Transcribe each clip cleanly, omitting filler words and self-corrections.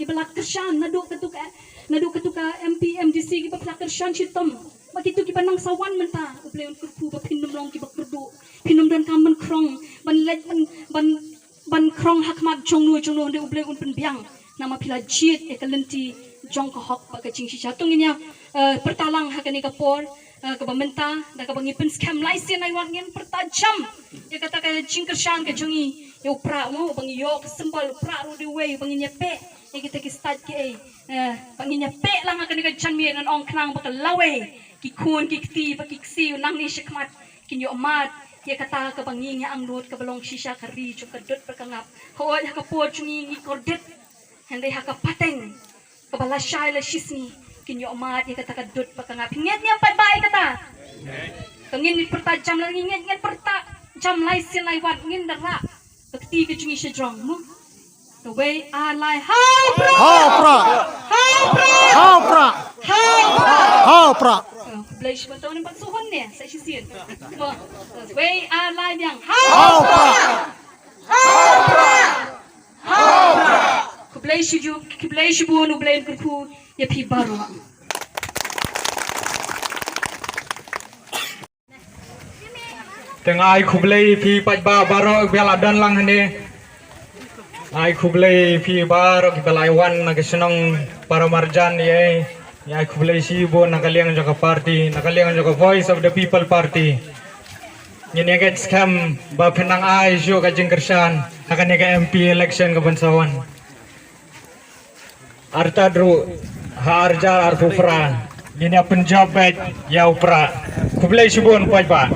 belak kersan naduk ketuka MP MDC ki belak kersan chitom begitu ki panang sawan menta ubleun kurpu ba pinum long ki bakurdu pinum don kaman krong ban lej ban krong hakmat jongnu de ubleun pen biang nama pila jit ekalenti jong ka hok ba ka ching shisha tunginya pertalang hakani kapor ke pemerintah dan ke pengipin scam license ai wangin pertajam dia kata kaya jingkersan ke jongi ya upra mau bangi yo kesembal upra ru di way bangi nyepe ya kita ki start ke bangi nyepe lang akan ka chanmi ngan ong knang bakal lawe ki kun ki kti ba ki ksi nang ni shikmat kin yo mat dia kata ke bangi nya ang lut ke belong shisha kari chu kedut perkangap ho ya ka po chungi ni kordet hande ha ka pateng ke balasai la shisni kinyo mat ya kata kadut pakangap ingat niya baik kata tengin ni pertajam lagi ingat pertajam lai sin lai wat ngin dara bekti ke cungi sedrong mu the way I lie how pra Blais betul ni baksuhon ni saya sisir the way I lie yang how pra Kublai shibu nu blai kurku ya pi baru. Tengah ai kublai pi pajba baru bela dan lang hene. Ai kublai pi baru ki belai wan na kesenong para marjan ye. Ya ai kublai shibu nakaliang joka party, nakaliang joka voice of the people party. Ini agak scam ba penang ai syo ka jengkersan akan ka MP election ka bansawan. Arta dru harja arfufra ini penjabat ya upra kublai shibun pajba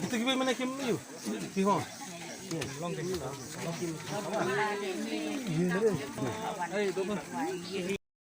Itu gimana kim you? Tihong. Long